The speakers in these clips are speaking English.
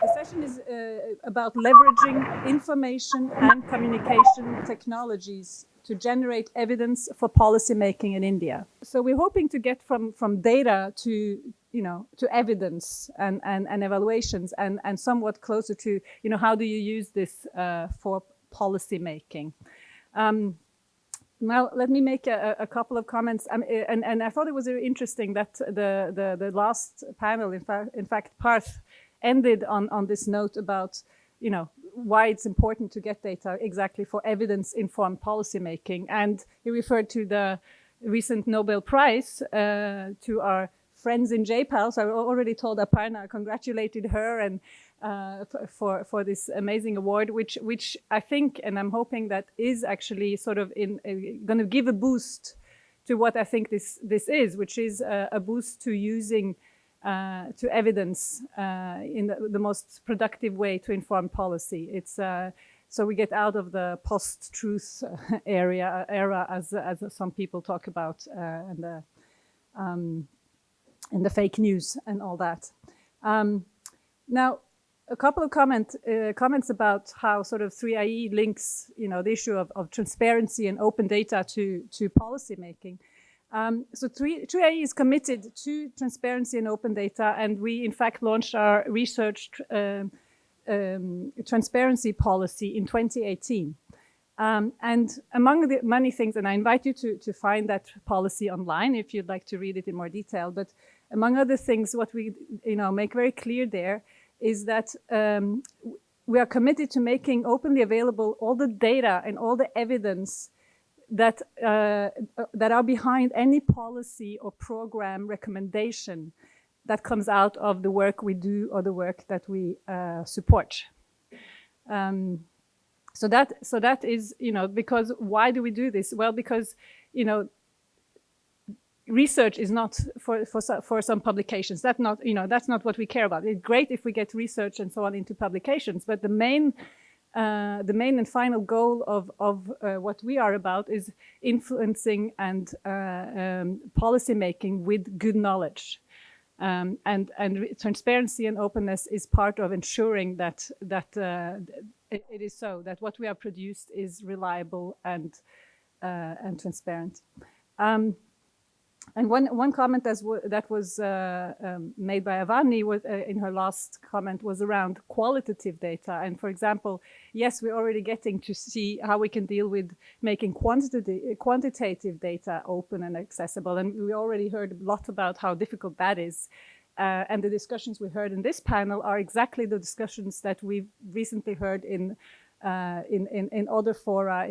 The session is about leveraging information and communication technologies to generate evidence for policy making in India. So we're hoping to get from data to, to evidence and evaluations and somewhat closer to, how do you use this for policy making. Now, let me make a couple of comments. And I thought it was very interesting that the last panel, in fact, Parth ended on this note about, why it's important to get data exactly for evidence-informed policymaking. And he referred to the recent Nobel Prize to our friends in JPAL. So I already told Aparna, I congratulated her and for this amazing award, which I think, and I'm hoping that is actually sort of going to give a boost to what I think this is, which is a boost to using to evidence in the most productive way to inform policy. It's so we get out of the post-truth era, as some people talk about, and the fake news and all that. Now, a couple of comments about how sort of 3IE links, the issue of transparency and open data to policy making. So 3IE is committed to transparency and open data, and we in fact launched our research transparency policy in 2018. And among the many things, and I invite you to find that policy online if you'd like to read it in more detail, but among other things, what we make very clear there is that we are committed to making openly available all the data and all the evidence that are behind any policy or program recommendation that comes out of the work we do or the work that we support. So that is, because why do we do this? Well, because, research is not for some publications. That's not what we care about. It's great if we get research and so on into publications, but the main and final goal of what we are about is influencing and policy making with good knowledge, and transparency and openness is part of ensuring that it is so that what we have produced is reliable and transparent. And one comment that was made by Avani in her last comment was around qualitative data. And for example, yes, we're already getting to see how we can deal with making quantitative data open and accessible. And we already heard a lot about how difficult that is. And the discussions we heard in this panel are exactly the discussions that we've recently heard in other fora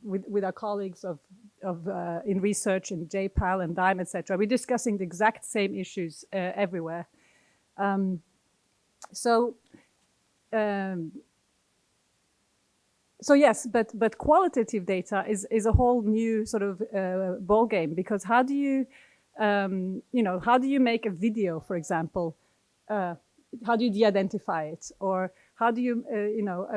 with our colleagues in research in JPAL and DIME, etc. We're discussing the exact same issues everywhere. So yes, but qualitative data is a whole new sort of ball game, because how do you how do you make a video, for example? How do you de-identify it, or how do you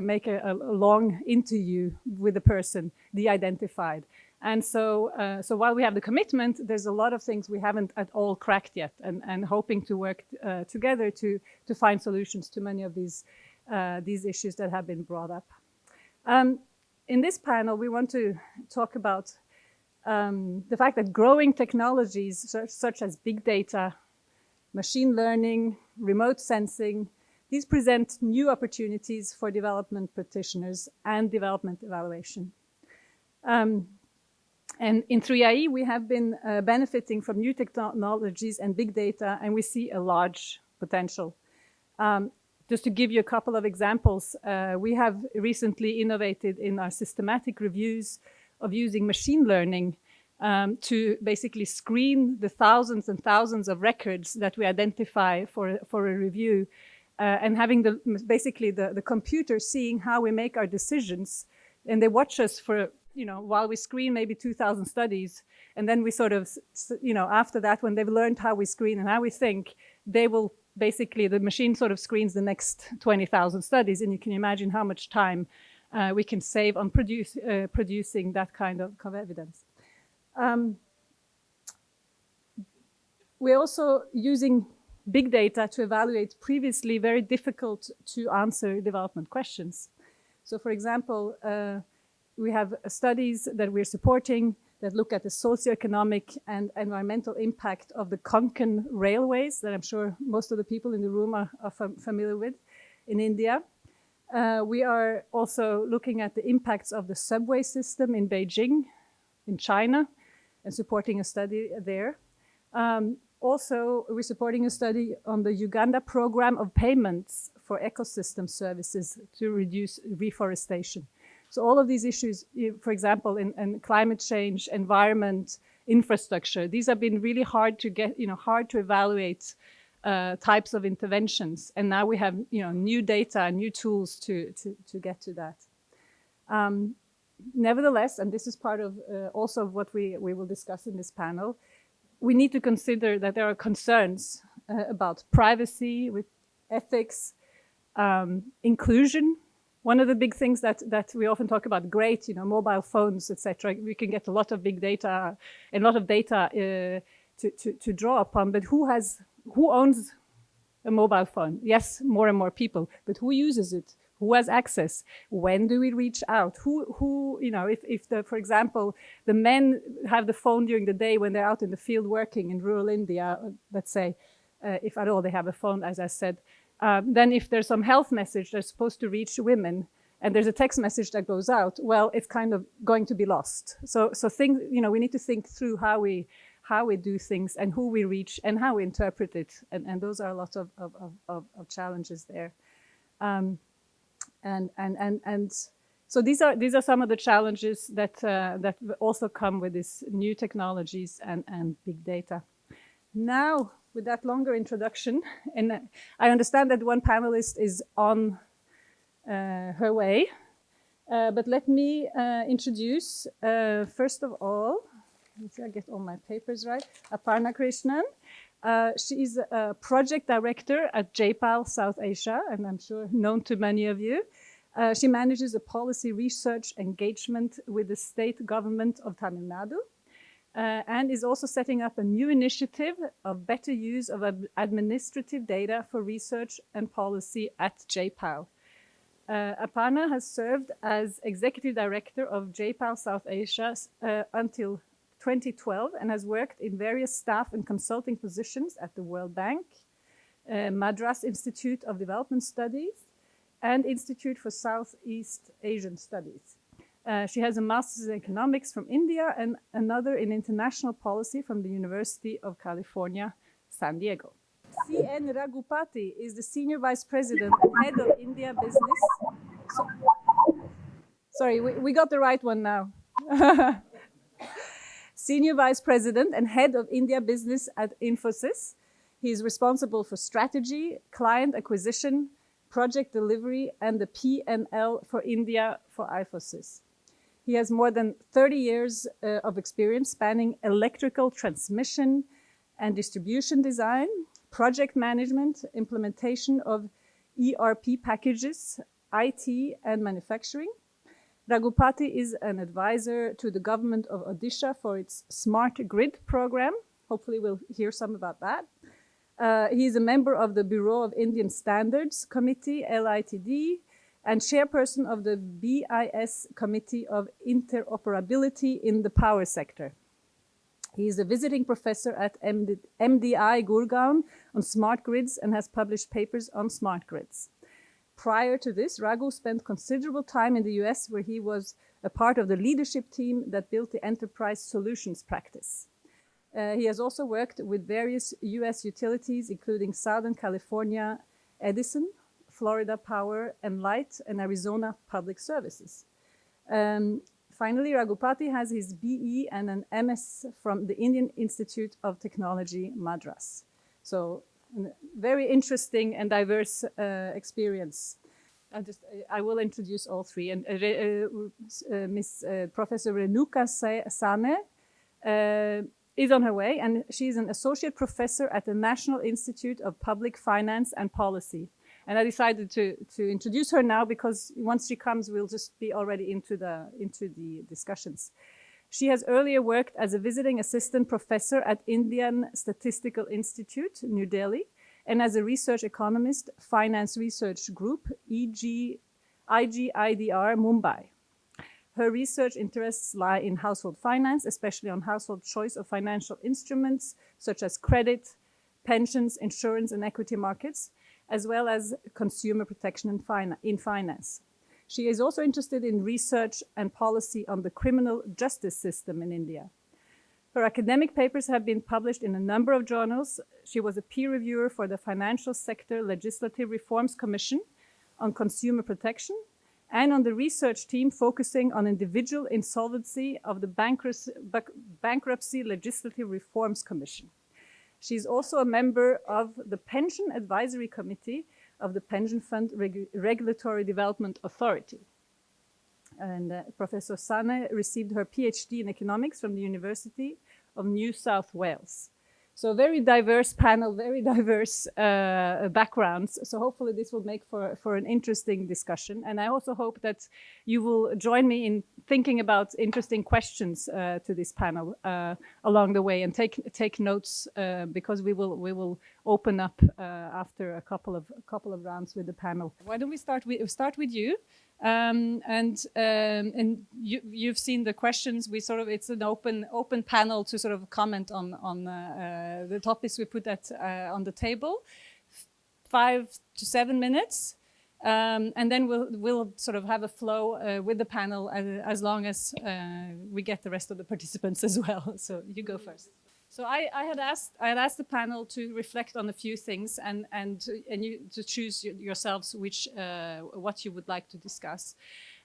make a long interview with a person de-identified? And so while we have the commitment, there's a lot of things we haven't at all cracked yet, and hoping to work together to find solutions to many of these issues that have been brought up. In this panel, we want to talk about the fact that growing technologies such as big data, machine learning, remote sensing, these present new opportunities for development practitioners and development evaluation. And in 3IE, we have been benefiting from new technologies and big data, and we see a large potential. Just to give you a couple of examples, we have recently innovated in our systematic reviews of using machine learning to basically screen the thousands and thousands of records that we identify for a review, and having basically the computer seeing how we make our decisions, and they watch us for, while we screen maybe 2,000 studies, and then we sort of, after that, when they've learned how we screen and how we think, they will basically, the machine sort of screens the next 20,000 studies, and you can imagine how much time we can save on producing that kind of evidence. We're also using big data to evaluate previously very difficult to answer development questions. So for example, we have studies that we're supporting that look at the socioeconomic and environmental impact of the Konkan railways that I'm sure most of the people in the room are familiar with in India. We are also looking at the impacts of the subway system in Beijing, in China, and supporting a study there. Also, we're supporting a study on the Uganda program of payments for ecosystem services to reduce reforestation. So all of these issues, for example, in climate change, environment, infrastructure, these have been really hard to get, hard to evaluate types of interventions. And now we have, new data, new tools to get to that. Nevertheless, and this is part of also what we will discuss in this panel, we need to consider that there are concerns about privacy, with ethics, inclusion. One of the big things that we often talk about, great, mobile phones, etc. We can get a lot of big data, a lot of data to draw upon. But who owns a mobile phone? Yes, more and more people. But who uses it? Who has access? When do we reach out? Who if for example, the men have the phone during the day when they're out in the field working in rural India, let's say, if at all they have a phone, as I said, then if there's some health message that's supposed to reach women and there's a text message that goes out, well, it's kind of going to be lost. So things, we need to think through how we do things and who we reach and how we interpret it. And those are a lot of challenges there. So these are some of the challenges that also come with these new technologies and big data. Now, with that longer introduction, and I understand that one panelist is on her way, but let me introduce, first of all, let's see, I get all my papers right, Aparna Krishnan. She is a project director at JPAL South Asia, and I'm sure known to many of you. She manages a policy research engagement with the state government of Tamil Nadu, and is also setting up a new initiative of better use of administrative data for research and policy at JPAL. Aparna has served as executive director of JPAL South Asia until 2012 and has worked in various staff and consulting positions at the World Bank, Madras Institute of Development Studies, and Institute for Southeast Asian Studies. She has a master's in economics from India and another in international policy from the University of California, San Diego. Sane Raghupathi is the senior vice president and head of India business. Sorry, we got the right one now. Senior Vice President and Head of India Business at Infosys. He is responsible for strategy, client acquisition, project delivery, and the P&L for India for Infosys. He has more than 30 years of experience spanning electrical transmission and distribution design, project management, implementation of ERP packages, IT, and manufacturing. Raghupathi is an advisor to the government of Odisha for its Smart Grid program. Hopefully we'll hear some about that. He is a member of the Bureau of Indian Standards Committee, LITD, and chairperson of the BIS Committee of Interoperability in the Power Sector. He is a visiting professor at MDI Gurgaon on smart grids and has published papers on smart grids. Prior to this, Raghu spent considerable time in the US, where he was a part of the leadership team that built the enterprise solutions practice. He has also worked with various US utilities, including Southern California Edison, Florida Power and Light, and Arizona Public Services. Finally, Raghupathi has his BE and an MS from the Indian Institute of Technology, Madras. So, very interesting and diverse experience. I will introduce all three. And Professor Renuka Sane is on her way, and she's an associate professor at the National Institute of Public Finance and Policy. And I decided to introduce her now because once she comes, we'll just be already into the discussions. She has earlier worked as a visiting assistant professor at Indian Statistical Institute, New Delhi, and as a research economist, Finance Research Group, IGIDR Mumbai. Her research interests lie in household finance, especially on household choice of financial instruments such as credit, pensions, insurance, and equity markets, as well as consumer protection in finance. She is also interested in research and policy on the criminal justice system in India. Her academic papers have been published in a number of journals. She was a peer reviewer for the Financial Sector Legislative Reforms Commission on consumer protection and on the research team focusing on individual insolvency of the Bankruptcy Legislative Reforms Commission. She's also a member of the Pension Advisory Committee of the Pension Fund Regulatory Development Authority. And Professor Sane received her PhD in economics from the University of New South Wales. So very diverse panel, very diverse backgrounds. So hopefully this will make for an interesting discussion. And I also hope that you will join me in thinking about interesting questions to this panel along the way, and take notes because we will open up after a couple of rounds with the panel. Why don't we start with you? And you've seen the questions. It's an open panel to sort of comment on the topics we put on the table. 5 to 7 minutes, and then we'll sort of have a flow with the panel as long as we get the rest of the participants as well. So you go first. So I had asked the panel to reflect on a few things and you to choose yourselves what you would like to discuss,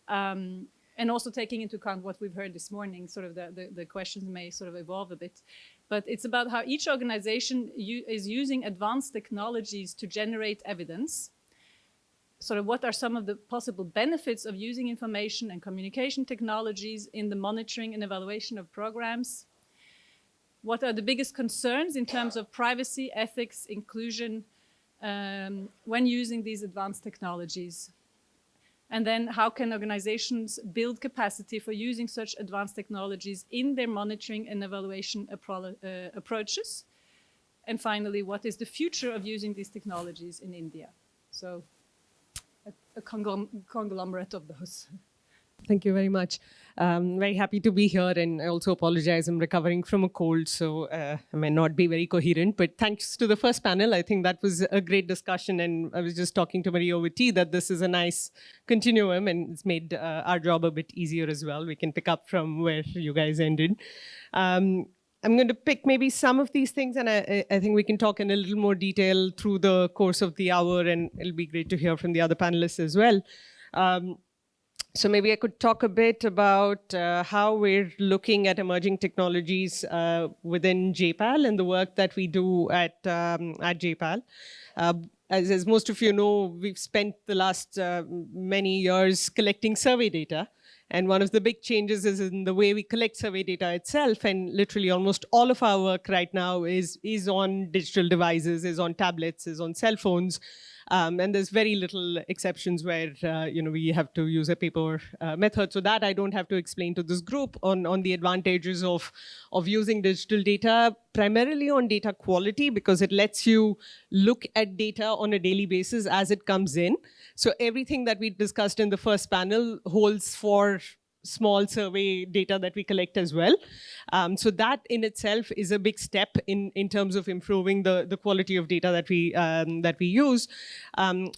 and also taking into account what we've heard this morning. Sort of the questions may sort of evolve a bit, but it's about how each organization is using advanced technologies to generate evidence. Sort of what are some of the possible benefits of using information and communication technologies in the monitoring and evaluation of programs? What are the biggest concerns in terms of privacy, ethics, inclusion when using these advanced technologies? And then how can organizations build capacity for using such advanced technologies in their monitoring and evaluation approaches? And finally, what is the future of using these technologies in India? So a conglomerate of those. Thank you very much. Very happy to be here, and I also apologize. I'm recovering from a cold, so I may not be very coherent. But thanks to the first panel, I think that was a great discussion. And I was just talking to Maria over tea that this is a nice continuum, and it's made our job a bit easier as well. We can pick up from where you guys ended. I'm going to pick maybe some of these things, and I think we can talk in a little more detail through the course of the hour, and it'll be great to hear from the other panelists as well. So maybe I could talk a bit about how we're looking at emerging technologies within JPAL and the work that we do at JPAL. As most of you know, we've spent the last many years collecting survey data. And one of the big changes is in the way we collect survey data itself. And literally almost all of our work right now is on digital devices, is on tablets, is on cell phones. And there's very little exceptions where we have to use a paper method. So that I don't have to explain to this group on the advantages of using digital data, primarily on data quality, because it lets you look at data on a daily basis as it comes in. So everything that we discussed in the first panel holds for small survey data that we collect as well. So that in itself is a big step in terms of improving the quality of data that we use.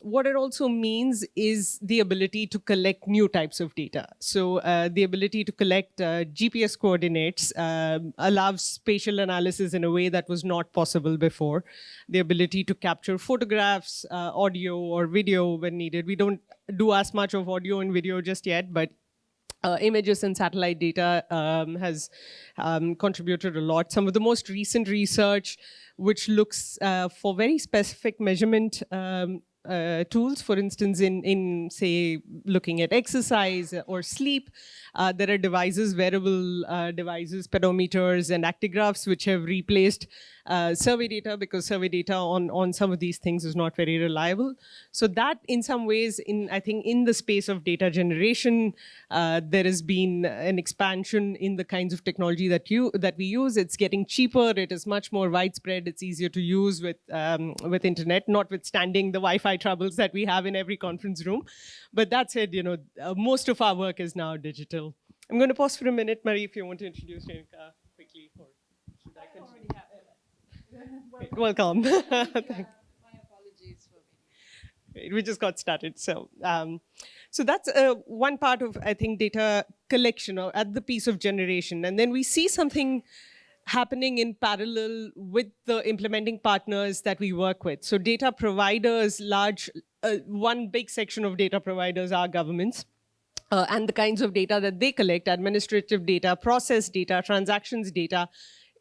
What it also means is the ability to collect new types of data. So the ability to collect GPS coordinates allows spatial analysis in a way that was not possible before. The ability to capture photographs, audio or video when needed. We don't do as much of audio and video just yet, but images and satellite data has contributed a lot. Some of the most recent research, which looks for very specific measurement tools. For instance, in say, looking at exercise or sleep, there are devices, wearable devices, pedometers and actigraphs, which have replaced survey data, because survey data on some of these things is not very reliable. So that, in some ways, I think in the space of data generation, there has been an expansion in the kinds of technology that we use. It's getting cheaper. It is much more widespread. It's easier to use with internet, notwithstanding the Wi-Fi troubles that we have in every conference room. But that said, most of our work is now digital. I'm going to pause for a minute, Marie, if you want to introduce Renuka quickly, or should I continue? Welcome. My apologies for being. We just got started. So that's one part of, I think, data collection or at the piece of generation. And then we see something happening in parallel with the implementing partners that we work with. So data providers, one big section of data providers are governments. And the kinds of data that they collect, administrative data, process data, transactions data,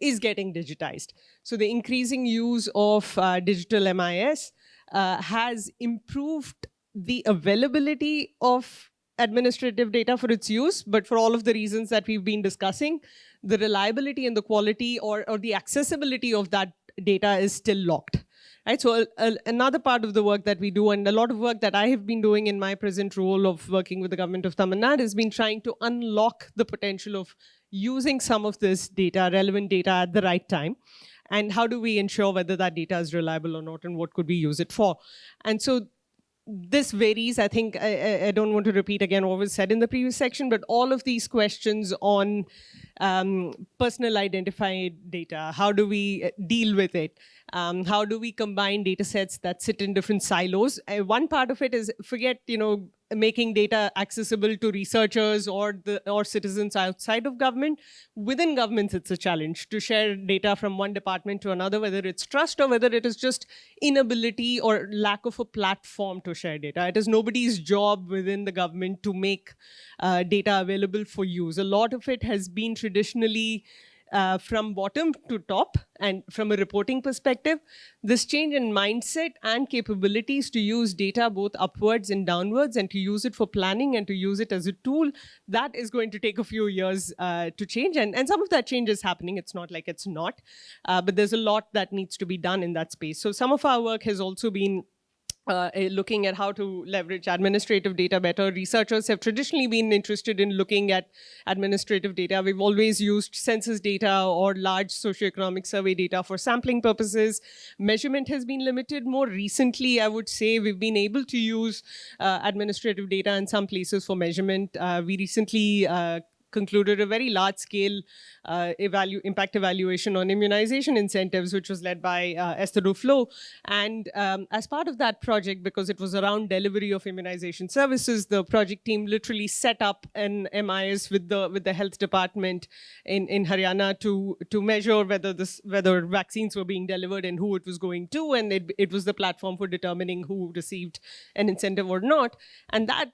is getting digitized. So the increasing use of digital MIS has improved the availability of administrative data for its use, but for all of the reasons that we've been discussing, the reliability and the quality or the accessibility of that data is still locked. Right? So another part of the work that we do, and a lot of work that I have been doing in my present role of working with the government of Tamil Nadu, has been trying to unlock the potential of using some of this data, relevant data, at the right time. And how do we ensure whether that data is reliable or not, and what could we use it for? And so this varies. I think I don't want to repeat again what was said in the previous section, but all of these questions on personal identified data, how do we deal with it? How do we combine data sets that sit in different silos? One part of it is, forget, making data accessible to researchers or citizens outside of government. Within governments, it's a challenge to share data from one department to another, whether it's trust or whether it is just inability or lack of a platform to share data. It is nobody's job within the government to make data available for use. A lot of it has been traditionally from bottom to top, and from a reporting perspective, this change in mindset and capabilities to use data both upwards and downwards, and to use it for planning and to use it as a tool, that is going to take a few years to change. And some of that change is happening. It's not like it's not, but there's a lot that needs to be done in that space. So some of our work has also been looking at how to leverage administrative data better. Researchers have traditionally been interested in looking at administrative data. We've always used census data or large socioeconomic survey data for sampling purposes. Measurement has been limited. More recently, I would say, we've been able to use administrative data in some places for measurement. We recently concluded a very large-scale impact evaluation on immunization incentives, which was led by Esther Duflo. And as part of that project, because it was around delivery of immunization services, the project team literally set up an MIS with the health department in Haryana to measure whether vaccines were being delivered and who it was going to, and it was the platform for determining who received an incentive or not. And that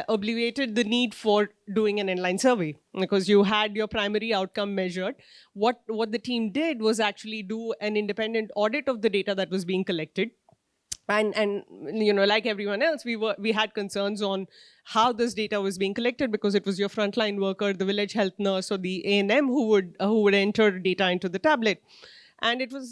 obviated the need for doing an inline survey, because you had your primary outcome measured. What the team did was actually do an independent audit of the data that was being collected. And like everyone else, we had concerns on how this data was being collected, because it was your frontline worker, the village health nurse, or the A&M who would enter data into the tablet. And it was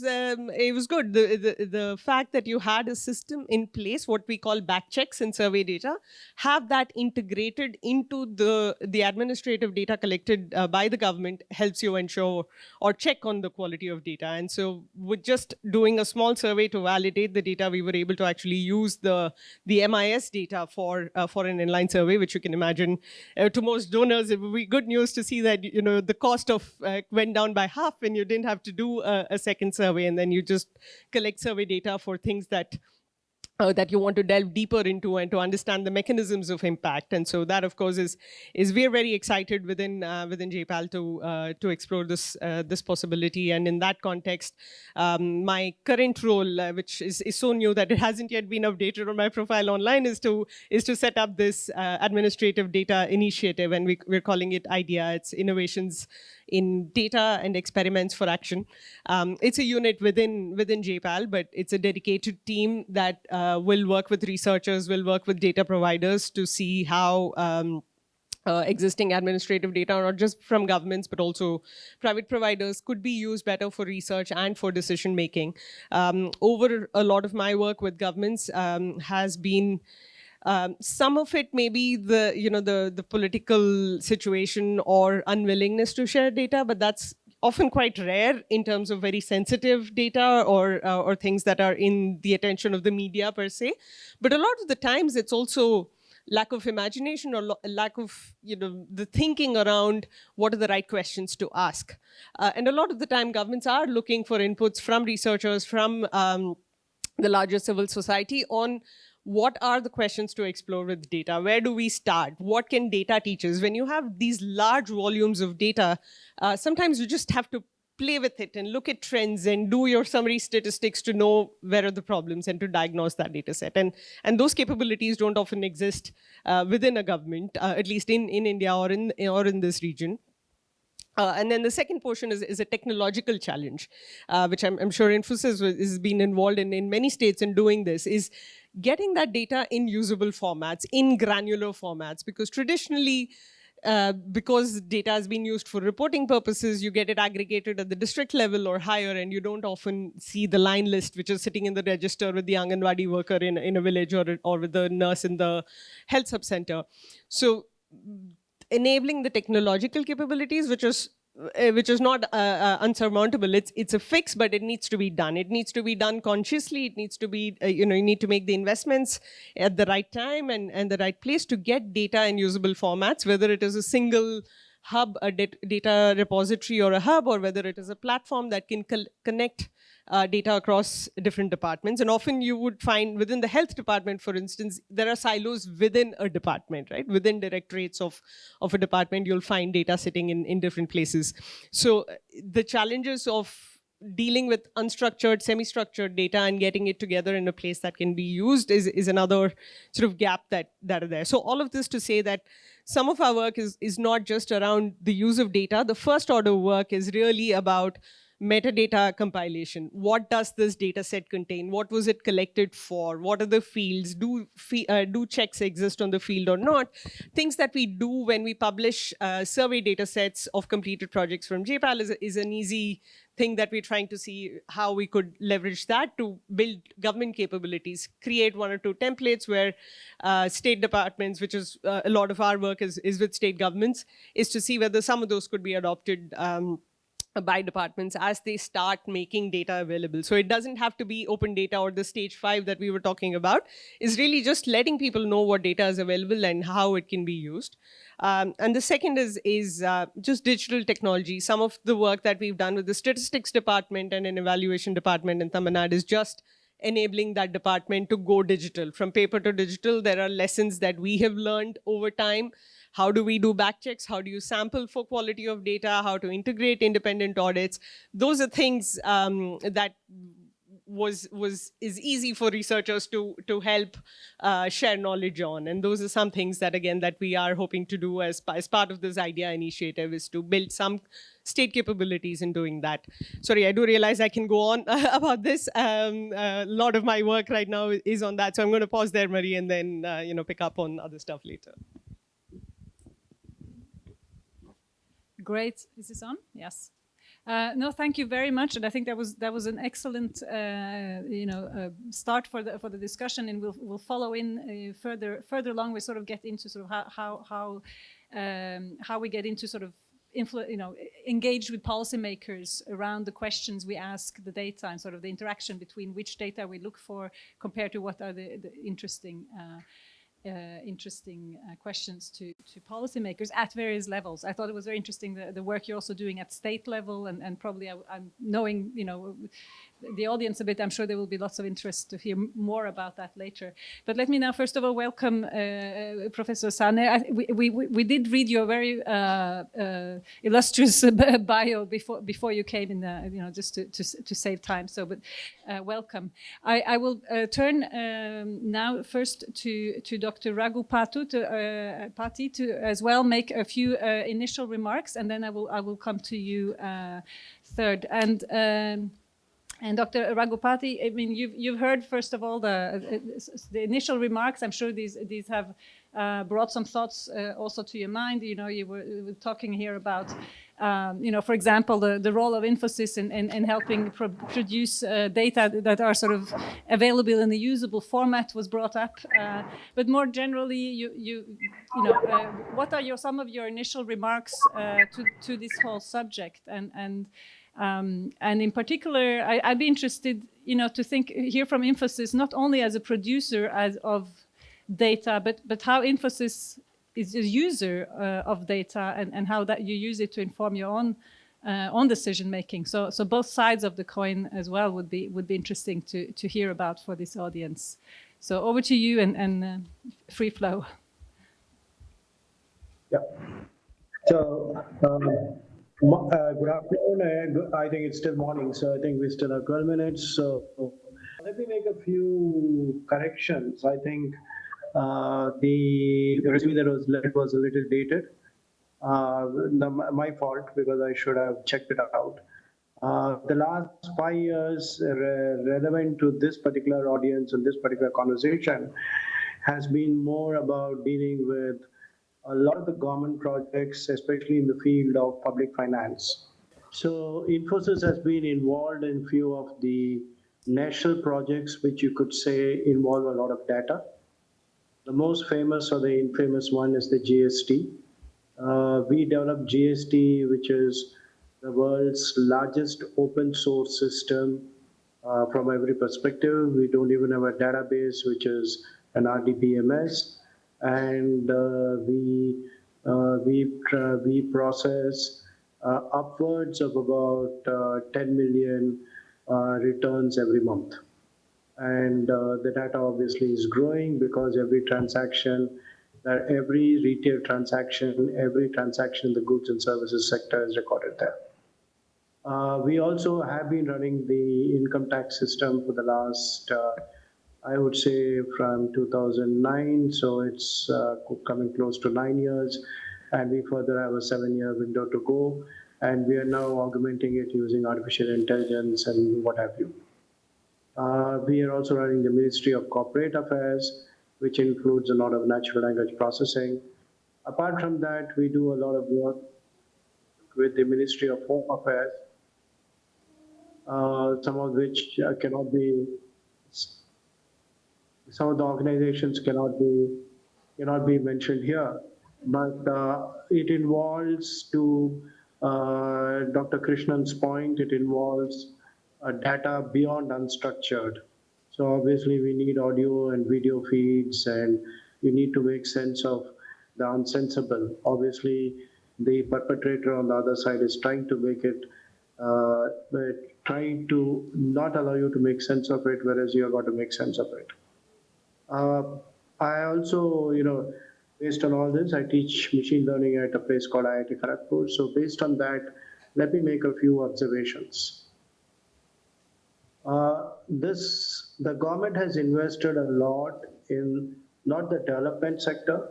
good. The fact that you had a system in place, what we call back checks in survey data, have that integrated into the administrative data collected by the government, helps you ensure or check on the quality of data. And so with just doing a small survey to validate the data, we were able to actually use the MIS data for an inline survey, which you can imagine to most donors, it would be good news to see that the cost of went down by half when you didn't have to do a second survey, and then you just collect survey data for things that you want to delve deeper into and to understand the mechanisms of impact. And so that, of course, is we're very excited within JPAL to explore this possibility. And in that context, my current role, which is so new that it hasn't yet been updated on my profile online, is to set up this administrative data initiative, and we're calling it IDEA. It's Innovations in data and experiments for action. It's a unit within JPAL, but it's a dedicated team that will work with researchers, will work with data providers to see how existing administrative data, not just from governments, but also private providers, could be used better for research and for decision making. Over a lot of my work with governments has been some of it may be the political situation or unwillingness to share data, but that's often quite rare in terms of very sensitive data or things that are in the attention of the media per se. But a lot of the times it's also lack of imagination or lack of the thinking around what are the right questions to ask. And a lot of the time governments are looking for inputs from researchers, from the larger civil society on what are the questions to explore with data? Where do we start? What can data teach us? When you have these large volumes of data, sometimes you just have to play with it and look at trends and do your summary statistics to know where are the problems and to diagnose that data set. And those capabilities don't often exist within a government, at least in India or in this region. And then the second portion is a technological challenge, which I'm sure Infosys has been involved in many states in doing this, is getting that data in usable formats, in granular formats, because traditionally, because data has been used for reporting purposes, you get it aggregated at the district level or higher, and you don't often see the line list, which is sitting in the register with the Anganwadi worker in a village or with the nurse in the health sub-center. So enabling the technological capabilities, which is not unsurmountable. It's a fix, but it needs to be done. It needs to be done consciously. It needs to be, you need to make the investments at the right time and the right place to get data in usable formats, whether it is a single hub, a data repository or a hub, or whether it is a platform that can connect data across different departments. And often you would find within the health department, for instance, there are silos within a department, right? Within directorates of a department, you'll find data sitting in different places. So the challenges of dealing with unstructured, semi-structured data and getting it together in a place that can be used is another sort of gap that are there. So all of this to say that some of our work is not just around the use of data. The first order work is really about metadata compilation. What does this data set contain? What was it collected for? What are the fields? Do checks exist on the field or not? Things that we do when we publish survey data sets of completed projects from JPAL is an easy thing that we're trying to see how we could leverage that to build government capabilities, create one or two templates where state departments, which is a lot of our work is with state governments, is to see whether some of those could be adopted by departments as they start making data available. So it doesn't have to be open data or the stage 5 that we were talking about. Is really just letting people know what data is available and how it can be used. And the second is just digital technology. Some of the work that we've done with the statistics department and an evaluation department in Tamil Nadu is just enabling that department to go digital. From paper to digital, there are lessons that we have learned over time. How do we do back checks? How do you sample for quality of data? How to integrate independent audits? Those are things that is easy for researchers to help share knowledge on. And those are some things that, again, that we are hoping to do as part of this IDEA initiative, is to build some state capabilities in doing that. Sorry, I do realize I can go on about this. A lot of my work right now is on that. So I'm going to pause there, Marie, and then pick up on other stuff later. Great. Is this on? Yes. No, thank you very much, and I think that was an excellent start for the discussion, and we'll follow in further along. We sort of get into sort of how we get into sort of engage with policymakers around the questions we ask, the data, and sort of the interaction between which data we look for compared to what are the interesting questions to policymakers at various levels. I thought it was very interesting the work you're also doing at state level, and probably I'm knowing the audience a bit. I'm sure there will be lots of interest to hear more about that later. But let me now first of all welcome Professor Sane. We did read your very illustrious bio before you came in, just to save time. So, but welcome. I will turn now first to Dr. Dr. Raghupathi to as well make a few initial remarks, and then I will come to you third. And Dr. Raghupathi, I mean, you've heard first of all the initial remarks. I'm sure these have brought some thoughts also to your mind. You know, you were talking here about, you know, for example, the role of Infosys in helping produce data that are sort of available in a usable format was brought up. But more generally, you know, what are some of your initial remarks to this whole subject? And in particular, I'd be interested, you know, to hear from Infosys not only as a producer of data, but how Infosys is a user of data and how that you use it to inform your own decision making. So both sides of the coin as well would be interesting to hear about for this audience. So over to you and free flow. Yeah. So. Good afternoon. I think it's still morning, so I think we still have 12 minutes. So let me make a few corrections. I think the resume that was led was a little dated. My fault, because I should have checked it out. The last 5 years relevant to this particular audience and this particular conversation has been more about dealing with a lot of the government projects, especially in the field of public finance. So Infosys has been involved in few of the national projects, which you could say involve a lot of data. The most famous or the infamous one is the GST. We developed GST, which is the world's largest open source system from every perspective. We don't even have a database, which is an RDBMS. And we process upwards of about 10 million returns every month. And the data obviously is growing because every transaction, every retail transaction, every transaction in the goods and services sector is recorded there. We also have been running the income tax system for the last I would say from 2009, so it's coming close to 9 years, and we further have a 7-year window to go, and we are now augmenting it using artificial intelligence and what have you. We are also running the Ministry of Corporate Affairs, which includes a lot of natural language processing. Apart from that, we do a lot of work with the Ministry of Home Affairs, some of which cannot be. Some of the organizations cannot be mentioned here, but it involves, to Dr. Krishnan's point, it involves data beyond unstructured. So obviously we need audio and video feeds, and you need to make sense of the unsensible. Obviously, the perpetrator on the other side is trying to make it, trying to not allow you to make sense of it, whereas you have got to make sense of it. I also, based on all this, I teach machine learning at a place called IIT Kharagpur. So based on that, let me make a few observations. The government has invested a lot in not the development sector,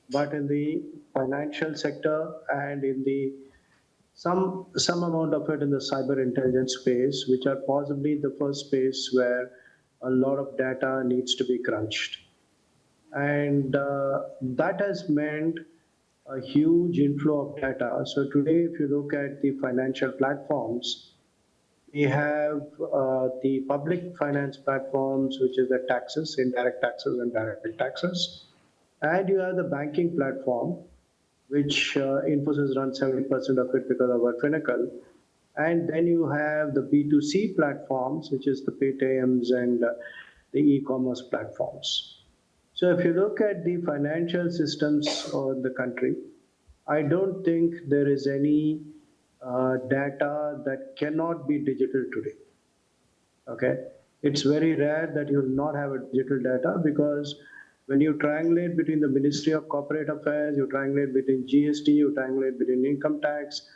but in the financial sector and in the some amount of it in the cyber intelligence space, which are possibly the first space where a lot of data needs to be crunched. And that has meant a huge inflow of data. So today, if you look at the financial platforms, we have the public finance platforms, which is the taxes, indirect taxes and direct taxes. And you have the banking platform, which Infosys runs 70% of it because of our Finacle. And then you have the B2C platforms, which is the Paytms and the e-commerce platforms. So if you look at the financial systems of the country, I don't think there is any data that cannot be digital today. Okay, it's very rare that you will not have a digital data, because when you triangulate between the Ministry of Corporate Affairs, you triangulate between GST, you triangulate between income tax,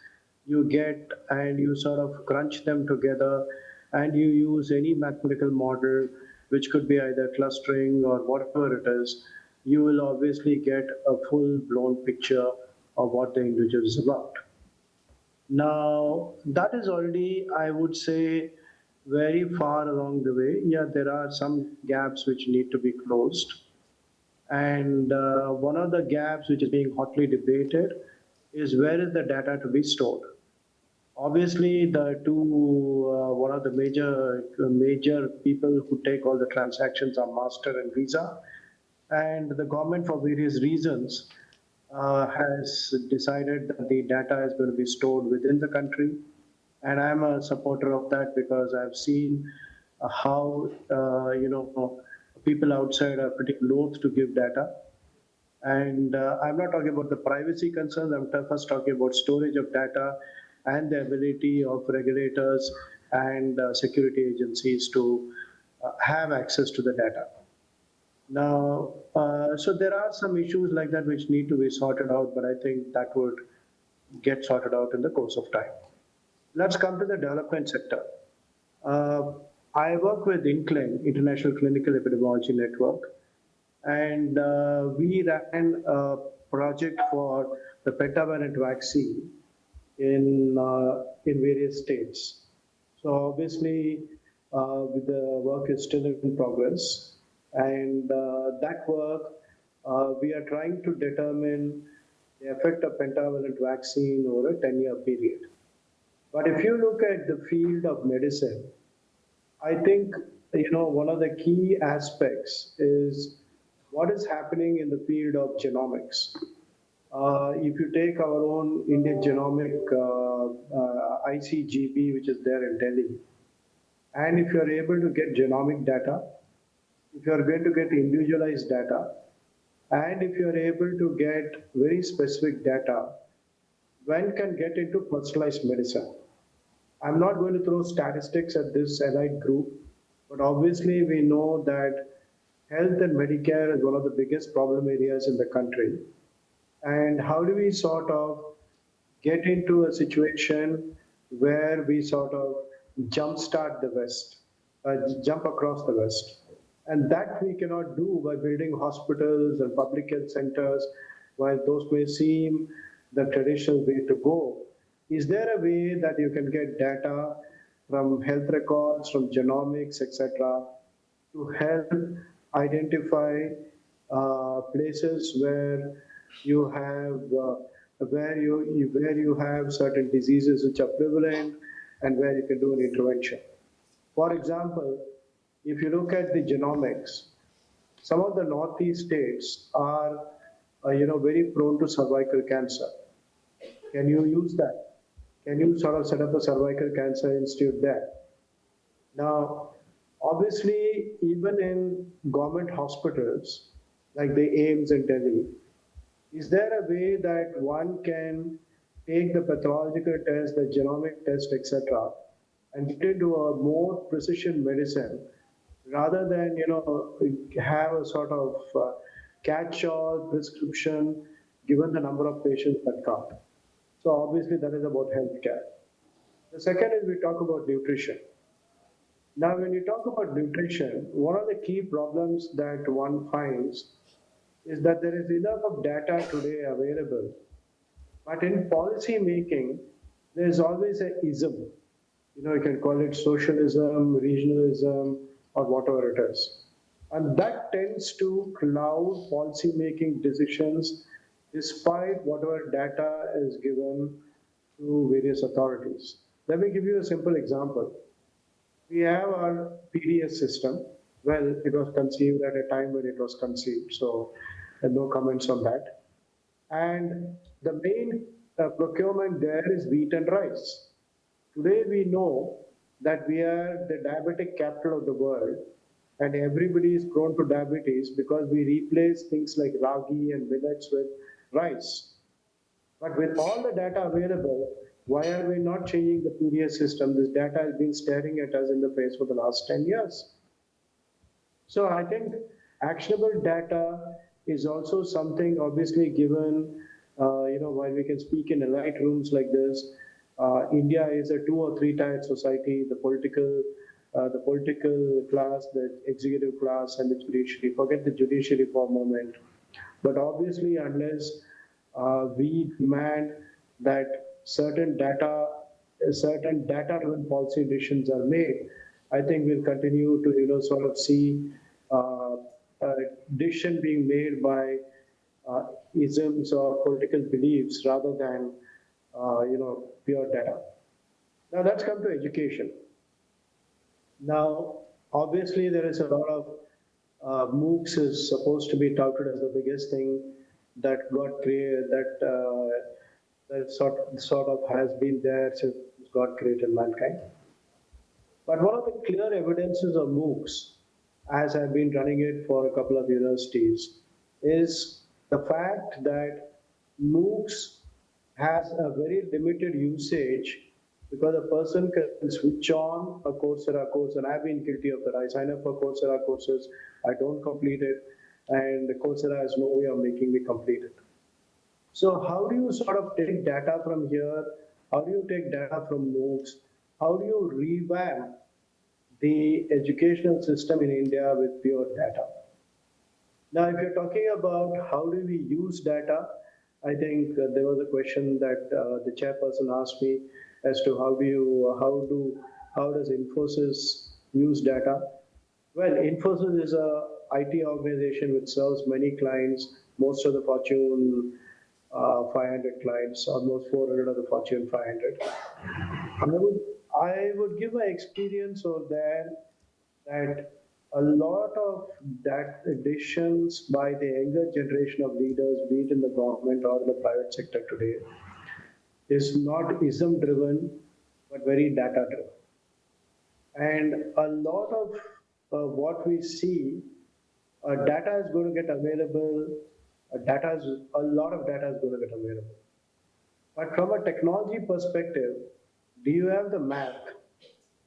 you get and you sort of crunch them together, and you use any mathematical model, which could be either clustering or whatever it is, you will obviously get a full-blown picture of what the individual is about. Now, that is already, I would say, very far along the way. Yeah, there are some gaps which need to be closed. And one of the gaps which is being hotly debated is where is the data to be stored. Obviously, the two one of the major people who take all the transactions are Master and Visa, and the government, for various reasons, has decided that the data is going to be stored within the country, and I'm a supporter of that because I've seen how people outside are pretty loath to give data. And I'm not talking about the privacy concerns, I'm first talking about storage of data and the ability of regulators and security agencies to have access to the data. Now, so there are some issues like that which need to be sorted out, but I think that would get sorted out in the course of time. Let's come to the development sector. Uh, I work with INCLIN, International Clinical Epidemiology Network, and we ran a project for the pentavalent vaccine in various states. So obviously, the work is still in progress, and that work we are trying to determine the effect of pentavalent vaccine over a 10-year period. But if you look at the field of medicine, I think one of the key aspects is what is happening in the field of genomics. If you take our own Indian genomic ICGB, which is there in Delhi, and if you are able to get genomic data, if you are going to get individualized data, and if you are able to get very specific data, one can get into personalized medicine. I'm not going to throw statistics at this allied group, but obviously we know that health and Medicare is one of the biggest problem areas in the country. And how do we sort of get into a situation where we sort of jumpstart the West, jump across the West? And that we cannot do by building hospitals and public health centers, while those may seem the traditional way to go. Is there a way that you can get data from health records, from genomics, etc., to help identify places where you have where you have certain diseases which are prevalent and where you can do an intervention? For example, if you look at the genomics, some of the northeast states are very prone to cervical cancer. Can you use that? Can you sort of set up a cervical cancer institute there? Now, obviously, even in government hospitals like the AIIMS in Delhi, is there a way that one can take the pathological test, the genomic test, etc., and get into a more precision medicine rather than have a sort of catch-all prescription given the number of patients that come? So obviously that is about healthcare. The second is we talk about nutrition. Now, when you talk about nutrition, one of the key problems that one finds is that there is enough of data today available, but in policy making, there is always a ism. You can call it socialism, regionalism, or whatever it is. And that tends to cloud policy making decisions despite whatever data is given to various authorities. Let me give you a simple example. We have our PDS system. Well, it was conceived at a time when it was conceived, so no comments on that. And the main procurement there is wheat and rice. Today we know that we are the diabetic capital of the world, and everybody is prone to diabetes because we replace things like ragi and millets with rice. But with all the data available, why are we not changing the PDS system? This data has been staring at us in the face for the last 10 years. So I think actionable data is also something, obviously, given, while we can speak in elite rooms like this, India is a 2 or 3 tier society, the political class, the executive class, and the judiciary. Forget the judiciary for a moment. But obviously, unless we demand that certain data-driven policy decisions are made, I think we'll continue to, sort of see a decision being made by isms or political beliefs rather than, pure data. Now let's come to education. Now, obviously, there is a lot of MOOCs is supposed to be touted as the biggest thing that got created, that sort of has been there since God created mankind. But one of the clear evidences of MOOCs, as I've been running it for a couple of universities, is the fact that MOOCs has a very limited usage because a person can switch on a Coursera course, and I've been guilty of that. I sign up for Coursera courses, I don't complete it, and Coursera has no way of making me complete it. So how do you sort of take data from here? How do you take data from MOOCs? How do you revamp the educational system in India with pure data? Now, if you're talking about how do we use data, I think there was a question that the chairperson asked me as to how does Infosys use data? Well, Infosys is a IT organization which serves many clients, most of the Fortune 500 clients, almost 400 of the Fortune 500. I would give my experience over there that a lot of that decisions by the younger generation of leaders, be it in the government or the private sector today, is not ism driven, but very data driven. And a lot of what we see, data is going to get available, a lot of data is going to get available. But from a technology perspective, do you have the map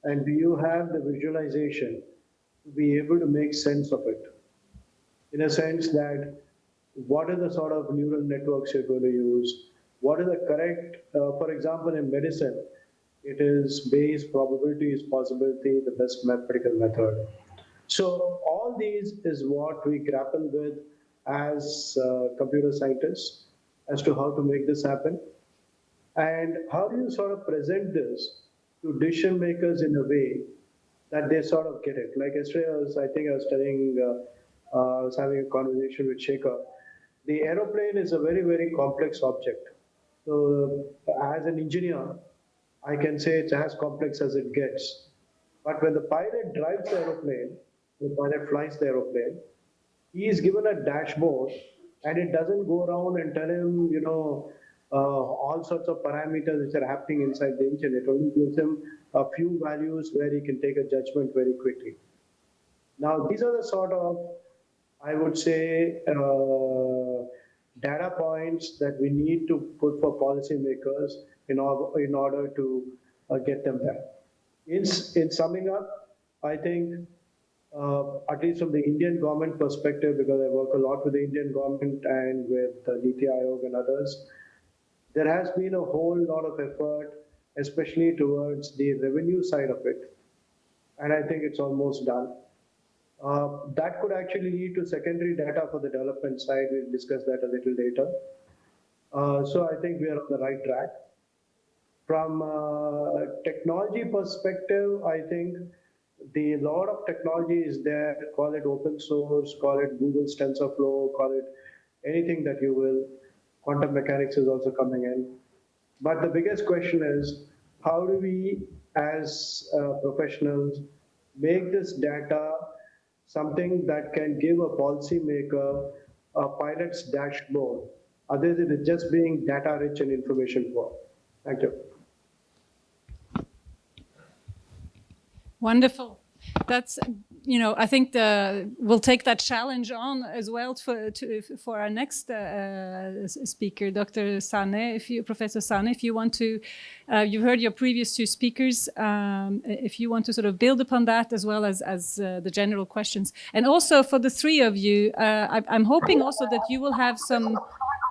and do you have the visualization to be able to make sense of it? In a sense that what are the sort of neural networks you're going to use? What is the correct, for example, in medicine, it is Bayes, probability is possibility, the best mathematical method. So all these is what we grapple with as computer scientists as to how to make this happen. And how do you sort of present this to decision makers in a way that they sort of get it? Like yesterday, I was having a conversation with Shekhar. The aeroplane is a very, very complex object. So as an engineer, I can say it's as complex as it gets. But when the pilot drives the aeroplane, the pilot flies the aeroplane, he is given a dashboard and it doesn't go around and tell him, all sorts of parameters which are happening inside the engine. It only gives him a few values where he can take a judgment very quickly. Now, these are the sort of, I would say, data points that we need to put for policymakers in order to get them there. In summing up, I think, at least from the Indian government perspective, because I work a lot with the Indian government and with NITI Aayog and others, there has been a whole lot of effort, especially towards the revenue side of it. And I think it's almost done. That could actually lead to secondary data for the development side. We'll discuss that a little later. So I think we are on the right track. From a technology perspective, I think the lot of technology is there. Call it open source, call it Google's TensorFlow, call it anything that you will. Quantum mechanics is also coming in. But the biggest question is, how do we, as professionals, make this data something that can give a policymaker a pilot's dashboard, other than it just being data rich and information poor? Thank you. Wonderful. That's, I think we'll take that challenge on as well for our next speaker, Dr. Sane, Professor Sane, if you want to, you've heard your previous two speakers, if you want to sort of build upon that as well as the general questions. And also for the three of you, I'm hoping also that you will have some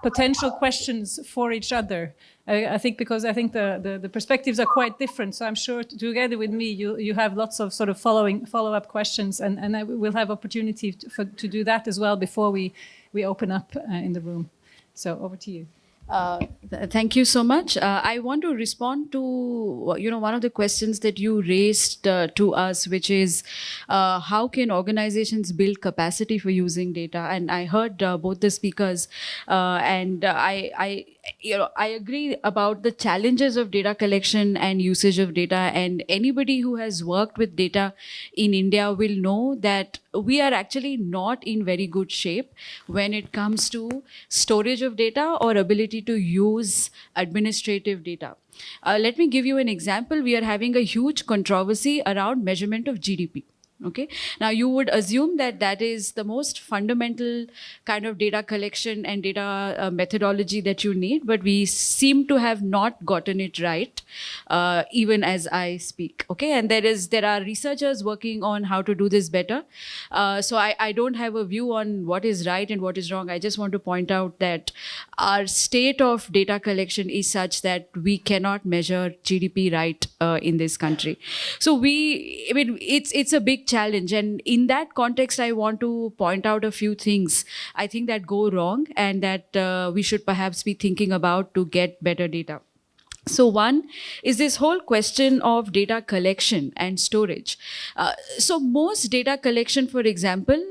potential questions for each other. I think because I think the perspectives are quite different. So I'm sure together with me, you have lots of sort of follow-up questions, and we'll have opportunity to do that as well before we open up in the room. So over to you. Thank you so much. I want to respond to one of the questions that you raised to us, which is how can organizations build capacity for using data? And I heard both the speakers, and I agree about the challenges of data collection and usage of data. And anybody who has worked with data in India will know that we are actually not in very good shape when it comes to storage of data or ability to use administrative data. Let me give you an example. We are having a huge controversy around measurement of GDP. Okay. Now you would assume that that is the most fundamental kind of data collection and data methodology that you need, but we seem to have not gotten it right, even as I speak. Okay, and there are researchers working on how to do this better. So I don't have a view on what is right and what is wrong. I just want to point out that our state of data collection is such that we cannot measure GDP right in this country. So it's a big challenge, and in that context I want to point out a few things I think that go wrong and that we should perhaps be thinking about to get better data. So one is this whole question of data collection and storage. So most data collection, for example,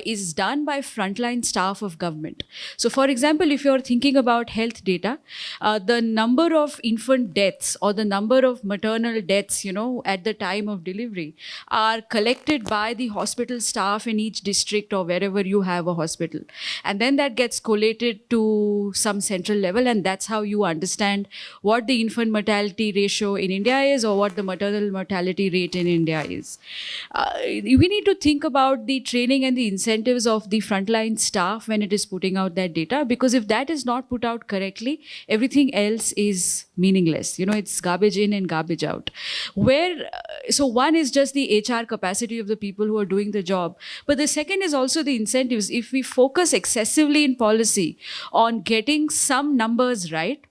is done by frontline staff of government. So for example, if you're thinking about health data, the number of infant deaths or the number of maternal deaths, at the time of delivery are collected by the hospital staff in each district or wherever you have a hospital. And then that gets collated to some central level, and that's how you understand what the infant mortality ratio in India is or what the maternal mortality rate in India is. We need to think about the training and the incentives of the frontline staff when it is putting out that data, because if that is not put out correctly, everything else is meaningless. It's garbage in and garbage out. So one is just the HR capacity of the people who are doing the job. But the second is also the incentives. If we focus excessively in policy on getting some numbers right,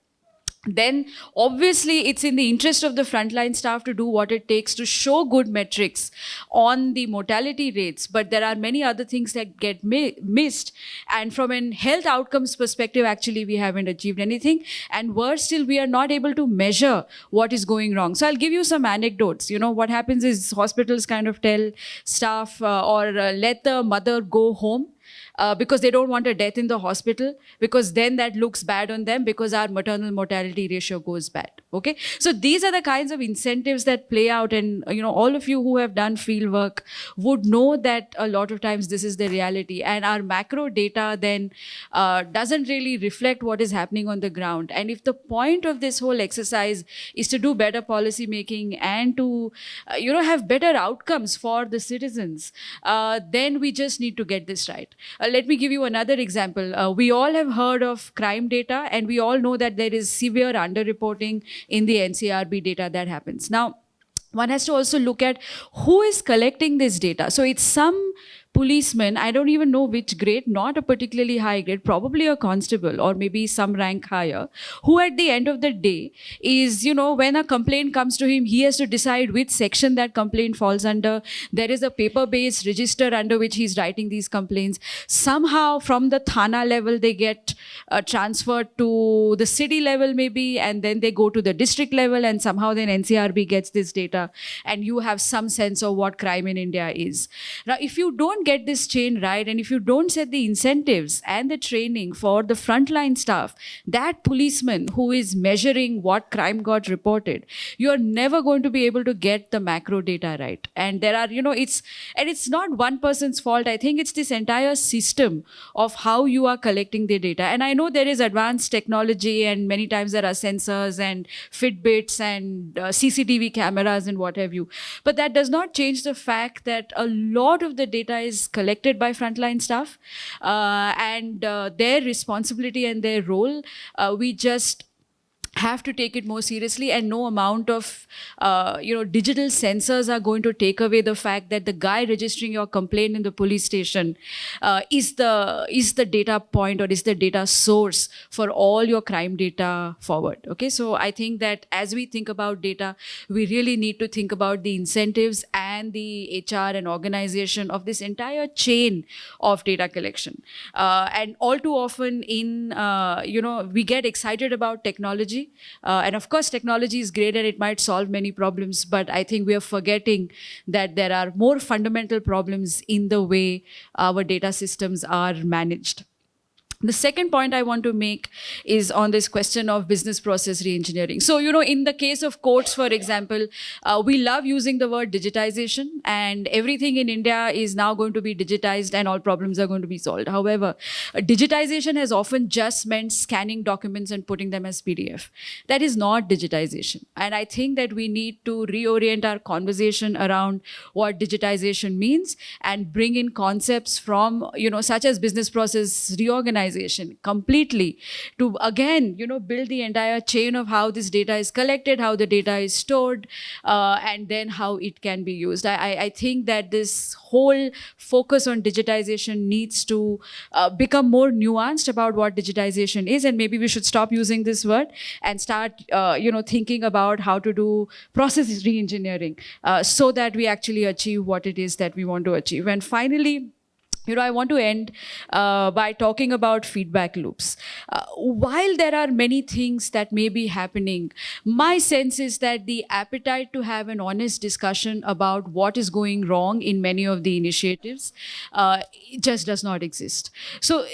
then obviously it's in the interest of the frontline staff to do what it takes to show good metrics on the mortality rates. But there are many other things that get missed. And from an health outcomes perspective, actually, we haven't achieved anything. And worse still, we are not able to measure what is going wrong. So I'll give you some anecdotes. What happens is hospitals kind of tell staff or let the mother go home. Because they don't want a death in the hospital, because then that looks bad on them, because our maternal mortality ratio goes bad. Okay, so these are the kinds of incentives that play out, and all of you who have done field work would know that a lot of times this is the reality, and our macro data then doesn't really reflect what is happening on the ground. And if the point of this whole exercise is to do better policy making and to have better outcomes for the citizens, then we just need to get this right. Let me give you another example. We all have heard of crime data, and we all know that there is severe underreporting in the NCRB data that happens. Now, one has to also look at who is collecting this data. So it's some policeman, I don't even know which grade, not a particularly high grade, probably a constable or maybe some rank higher, who at the end of the day is, when a complaint comes to him, he has to decide which section that complaint falls under. There is a paper-based register under which he's writing these complaints. Somehow from the Thana level, they get transferred to the city level maybe, and then they go to the district level, and somehow then NCRB gets this data, and you have some sense of what crime in India is. Now, if you don't get this chain right, and if you don't set the incentives and the training for the frontline staff, that policeman who is measuring what crime got reported, you're never going to be able to get the macro data right. And there are, it's not one person's fault. I think it's this entire system of how you are collecting the data. And I know there is advanced technology, and many times there are sensors and Fitbits and CCTV cameras and what have you. But that does not change the fact that a lot of the data is collected by frontline staff, and their responsibility and their role, we just have to take it more seriously, and no amount of digital sensors are going to take away the fact that the guy registering your complaint in the police station is the data point, or is the data source for all your crime data forward. Okay, so I think that as we think about data, we really need to think about the incentives and the HR and organization of this entire chain of data collection. And all too often we get excited about technology. And of course, technology is great and it might solve many problems, but I think we are forgetting that there are more fundamental problems in the way our data systems are managed. The second point I want to make is on this question of business process reengineering. So, in the case of courts, for example, we love using the word digitization, and everything in India is now going to be digitized and all problems are going to be solved. However, digitization has often just meant scanning documents and putting them as PDF. That is not digitization. And I think that we need to reorient our conversation around what digitization means and bring in concepts from, such as business process reorganization completely, to again build the entire chain of how this data is collected, how the data is stored, and then how it can be used. I think that this whole focus on digitization needs to become more nuanced about what digitization is, and maybe we should stop using this word and start thinking about how to do process reengineering so that we actually achieve what it is that we want to achieve. And finally, I want to end by talking about feedback loops. While there are many things that may be happening, my sense is that the appetite to have an honest discussion about what is going wrong in many of the initiatives just does not exist. So,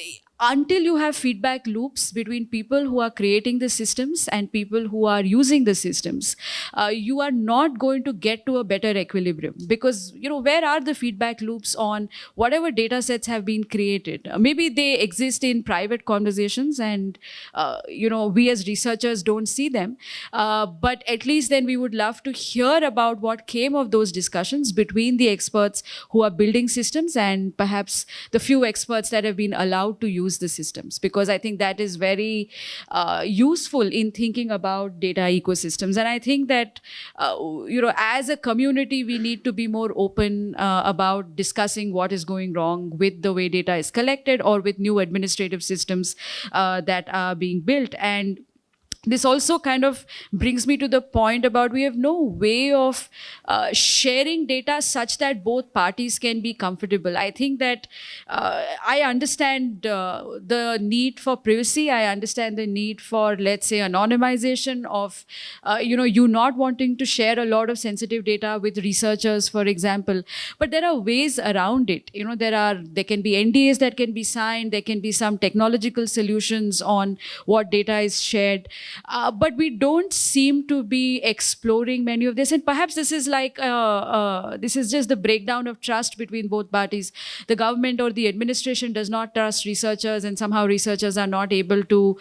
until you have feedback loops between people who are creating the systems and people who are using the systems, you are not going to get to a better equilibrium. Because, where are the feedback loops on whatever data sets have been created? Maybe they exist in private conversations and, we as researchers don't see them. But at least then we would love to hear about what came of those discussions between the experts who are building systems and perhaps the few experts that have been allowed to use the systems, because I think that is very useful in thinking about data ecosystems. And I think that, as a community, we need to be more open about discussing what is going wrong with the way data is collected or with new administrative systems that are being built. And this also kind of brings me to the point about we have no way of sharing data such that both parties can be comfortable. I think that I understand the need for privacy. I understand the need for, let's say, anonymization of, you not wanting to share a lot of sensitive data with researchers, for example. But there are ways around it. There can be NDAs that can be signed. There can be some technological solutions on what data is shared. But we don't seem to be exploring many of this. And perhaps this is this is just the breakdown of trust between both parties. The government or the administration does not trust researchers, and somehow researchers are not able to,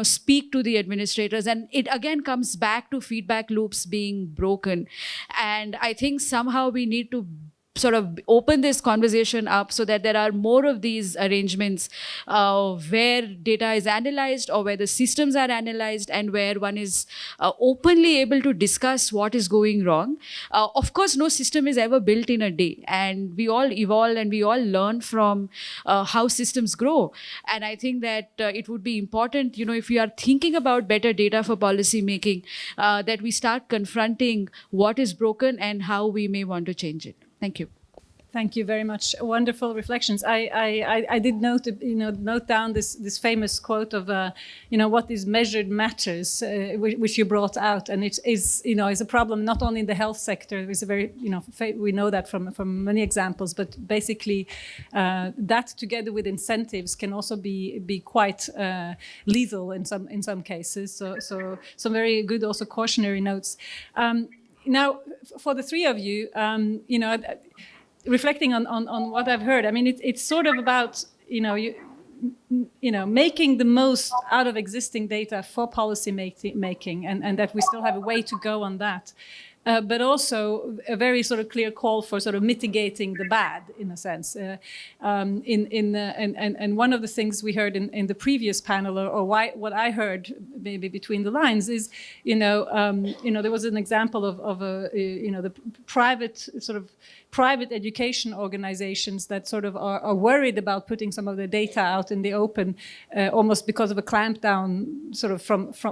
speak to the administrators. And it again comes back to feedback loops being broken. And I think somehow we need to sort of open this conversation up so that there are more of these arrangements where data is analyzed or where the systems are analyzed and where one is openly able to discuss what is going wrong. Of course, no system is ever built in a day, and we all evolve and we all learn from how systems grow. And I think that it would be important, if we are thinking about better data for policy making, that we start confronting what is broken and how we may want to change it. Thank you. Thank you very much. Wonderful reflections. I did note down this famous quote of what is measured matters, which you brought out, and it is is a problem not only in the health sector. It's a very we know that from many examples, but basically that together with incentives can also be quite lethal in some cases. So some very good also cautionary notes. Now, for the three of you, reflecting on what I've heard, I mean, it's sort of about, making the most out of existing data for policy making, and that we still have a way to go on that. but also a very sort of clear call for sort of mitigating the bad, in a sense. And one of the things we heard in the previous panel, or what I heard maybe between the lines, is there was an example of the private education organizations that sort of are worried about putting some of their data out in the open, almost because of a clampdown sort of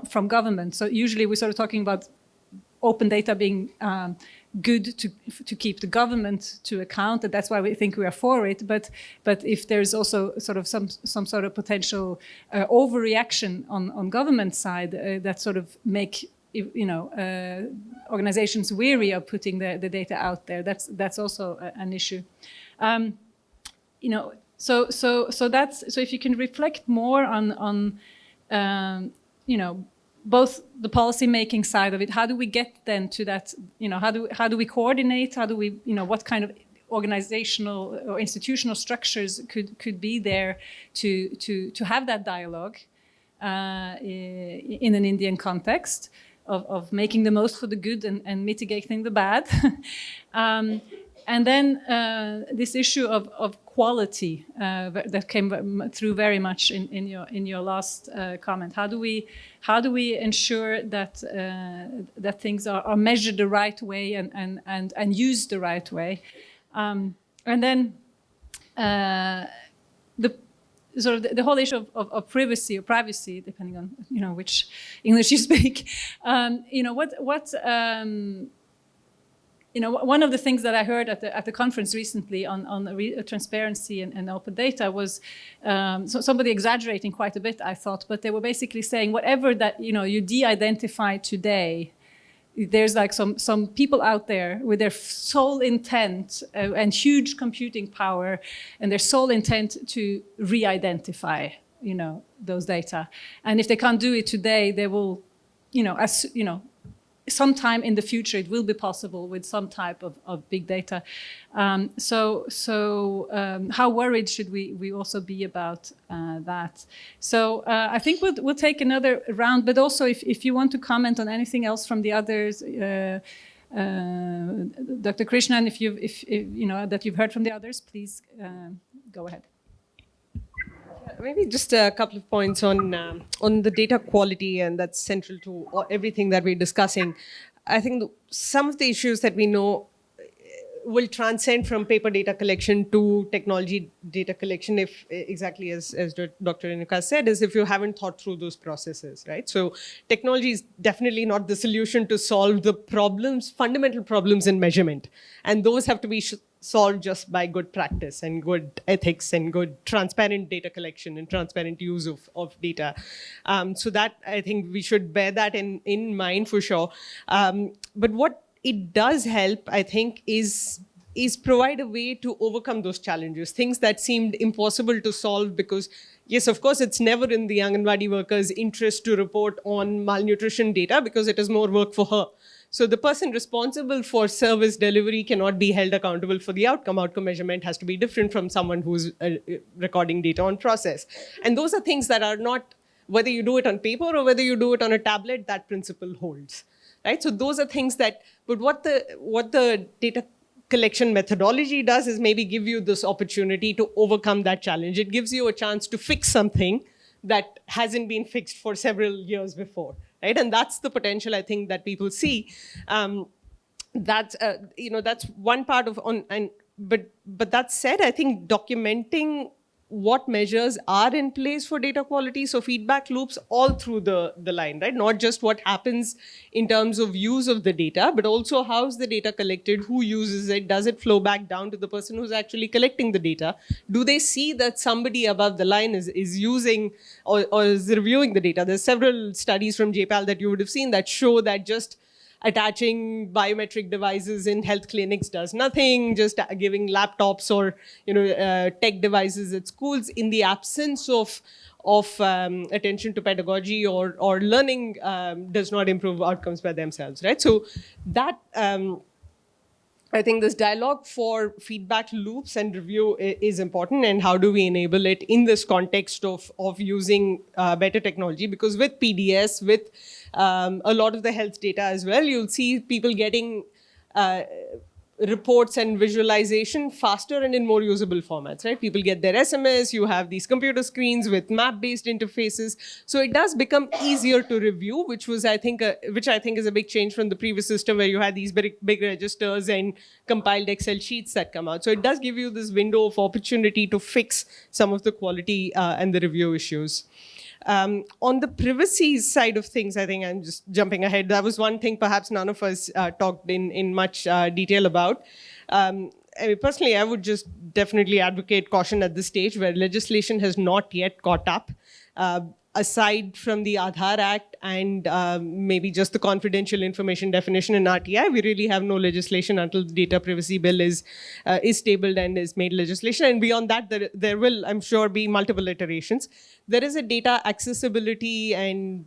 from government. So usually we're sort of talking about open data being good to keep the government to account, and that's why we think we are for it. But if there's also sort of some sort of potential overreaction on government side that sort of make organizations weary of putting the data out there, that's also an issue. So if you can reflect more on both the policy making side of it, how do we get then to that, how do we coordinate, how do we, what kind of organizational or institutional structures could be there to have that dialogue in an Indian context of making the most for the good and mitigating the bad. And then this issue of quality that came through very much in your last comment. How do we ensure that that things are measured the right way and used the right way? And then the whole issue of privacy or privacy, depending on which English you speak. One of the things that I heard at the conference recently on transparency and open data was somebody exaggerating quite a bit, I thought, but they were basically saying whatever that you de-identify today, there's like some people out there with their sole intent and huge computing power and their sole intent to re-identify those data, and if they can't do it today, they will sometime in the future, it will be possible with some type of big data. So how worried should we also be about that? So I think we'll take another round, but also if you want to comment on anything else from the others, Dr. Krishnan, if that you've heard from the others, please go ahead. Maybe just a couple of points on the data quality, and that's central to everything that we're discussing. I think some of the issues that we know will transcend from paper data collection to technology data collection, if exactly as Dr. Renuka said, is if you haven't thought through those processes, right? So technology is definitely not the solution to solve the problems, fundamental problems in measurement. And those have to be solved just by good practice and good ethics and good transparent data collection and transparent use of data. So that, I think we should bear that in mind for sure. But what it does help, I think, is provide a way to overcome those challenges, things that seemed impossible to solve because, yes, of course, it's never in the Anganwadi worker's interest to report on malnutrition data because it is more work for her. So the person responsible for service delivery cannot be held accountable for the outcome. Outcome measurement has to be different from someone who's recording data on process. And those are things that are not, whether you do it on paper or whether you do it on a tablet, that principle holds, right? So those are things that, but what the data collection methodology does is maybe give you this opportunity to overcome that challenge. It gives you a chance to fix something that hasn't been fixed for several years before. Right? And that's the potential, I think, that people see. That's one part of but that said, I think documenting what measures are in place for data quality, so feedback loops all through the line, right? Not just what happens in terms of use of the data, but also how's the data collected, who uses it, does it flow back down to the person who's actually collecting the data? Do they see that somebody above the line is using or is reviewing the data? There's several studies from JPAL that you would have seen that show that just attaching biometric devices in health clinics does nothing, just giving laptops or tech devices at schools in the absence of attention to pedagogy or learning does not improve outcomes by themselves, right? So that I think this dialogue for feedback loops and review is important, and how do we enable it in this context of using better technology? Because with PDS, with a lot of the health data as well, you'll see people getting reports and visualization faster and in more usable formats, right? People get their SMS, you have these computer screens with map-based interfaces. So it does become easier to review, which I think is a big change from the previous system where you had these big registers and compiled Excel sheets that come out. So it does give you this window of opportunity to fix some of the quality and the review issues. On the privacy side of things, I think I'm just jumping ahead. That was one thing perhaps none of us talked in much detail about. I mean, personally, I would just definitely advocate caution at this stage where legislation has not yet caught up. Aside from the Aadhaar Act and maybe just the confidential information definition in RTI, we really have no legislation until the data privacy bill is tabled and is made legislation. And beyond that, there will, I'm sure, be multiple iterations. There is a data accessibility and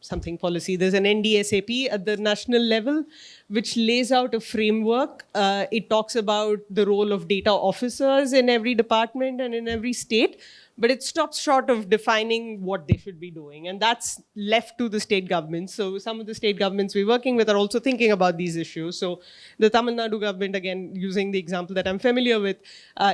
something policy. There's an NDSAP at the national level, which lays out a framework. It talks about the role of data officers in every department and in every state, but it stops short of defining what they should be doing. And that's left to the state governments. So some of the state governments we're working with are also thinking about these issues. So the Tamil Nadu government, again, using the example that I'm familiar with,